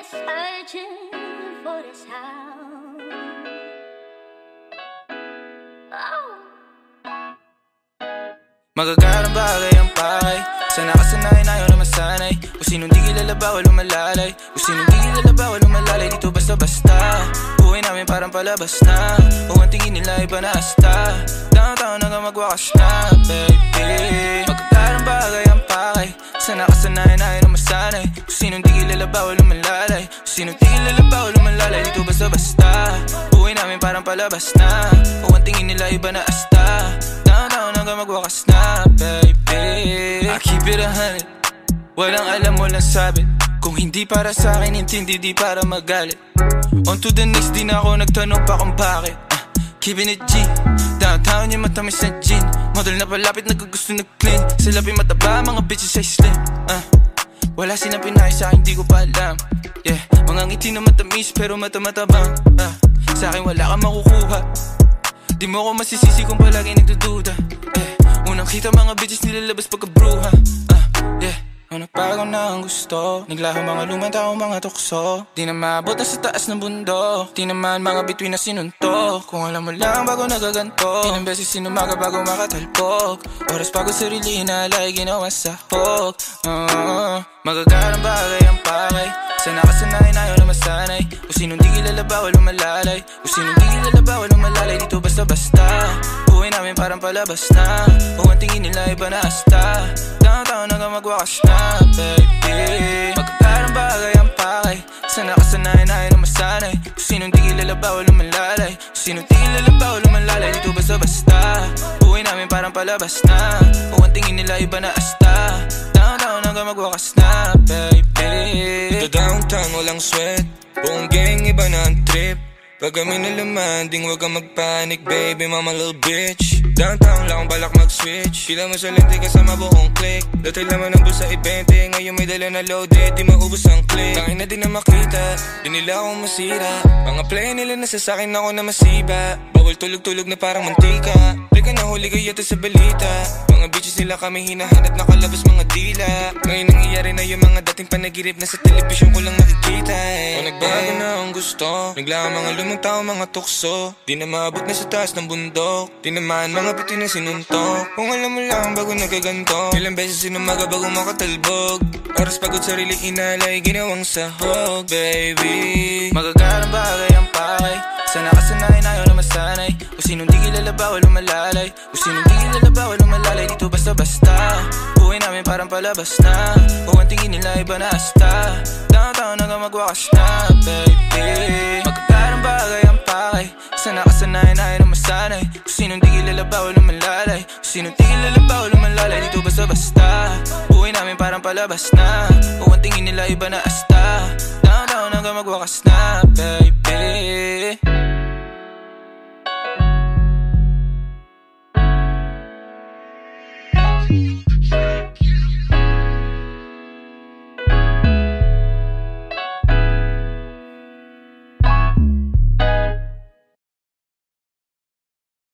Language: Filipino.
searching for the sound. Oh. Magagarang bagay ang pakay. Sana kasanayan ayaw na masanay. Kung sinong di kilala bawal lumalalay. Kung sinong di kilala bawal lumalalay. Dito basta-basta buhay namin parang palabas na. Kung ang tingin nila iba na asta. Downtown hanggang magwakas na, baby. Magagarang bagay ang pakay. Sana kasanayan ayaw na masanay. Kung sinong di kilala bawal lumalalay. Kung sinong di kilala bawal lumalalay. Dito basta-basta buhay namin parang palabas na. Kung ang tingin nila iba na asta. Downtown hanggang magwakas na, baby. I keep it 100. Walang alam, walang sabi. Kung hindi para sa akin, intindi, di para magalit. On to the next, di na ako nagtanong pa kung bakit. Keeping it G. Downtown yung matamis na gin. Model na palapit, naggugusto na clean. Sila mataba, mga bitches ay slim. Wala silang pinay sa akin, di ko pa alam. Yeah, mga ngiti na matamis pero mata-matabang. Sa akin wala kang makukuha. Di mo ako masisisi kung palagi nagdududa. Unang kita mga bitches nilalabas pagkabruha. Yeah, nagbago na ang gusto. Naglaho mga lumang tao, mga tukso. Di na maabot na sa taas ng bundok. Di naman mga bituin na sinuntok. Kung alam mo lang bago nagaganto. Ilang beses sinumaga bago makatalpok. Oras bago sarili inalay, ginawa sa hok. Magagarang bagay ang pakay. Sana kasanayan ayaw na masanay. Kung sinong di kilala bawal lumalalay. Kung sinong di kilala bawal lumalalay. Dito basta-basta buhay namin parang palabas na. Kung ang tingin nila iba na asta. Downtown hanggang magwakas na, baby. Magagarang bagay ang pakay. Sana kasanayan ayaw na masanay. Kung sinong di kilala bawal lumalalay. Kung sinong di kilala bawal lumalalay. Dito basta-basta buhay namin parang palabas na. Kung ang tingin nila iba na asta. Downtown hanggang magwakas na, baby. Dito downtown walang sweat. Buong gang iba na ang trip. Pag kami nalamanding wag kang magpanic, baby, mama little bitch. Downtown lang balak mag-switch. Pila mo sa lente kasama buong click. Dati laman ng bulsa i-20. Ngayon may dala na loaded, di maubos ang click. Tangin na din na makita, di nila akong masira. Mga play nila nasa sakin ako na masiba. Bawal tulog-tulog na parang mantika. Play ka na huli kayo yata sa balita. Mga bitches nila kami hinahanap, nakalabas mga dila. Ngayon nangyayari na yung mga dating panaginip na sa telebisyon ko lang nakikita. O nagbago na ang gusto. Naglaho mga lumang tao, mga tukso. Di na maabot na sa taas ng bundok. Di naman mga bitin na sinuntok. Kung alam mo lang bago nagaganto. Ilang beses sinumaga bago makatalbog. Oras pagod sarili inalay, ginawang sahog, baby. Magagarang bagay ang pakay. Sana kasanayan ayaw na masanay. Kung sinong di kilala bawal lumalalay. Kung sinong di kilala bawal lumalalay. Dito basta-basta buhay namin parang palabas na. Kung ang tingin nila iba na asta. Downtown hanggang magwakas na, baby. Magagarang bagay ang pakay. Sana kasanayan ayaw na masanay. Kung sinong di kilala bawal lumalalay. Kung sinong di kilala bawal lumalalay. Dito basta-basta buhay namin parang palabas na. Kung ang tingin nila iba na asta. Downtown hanggang magwakas na, baby.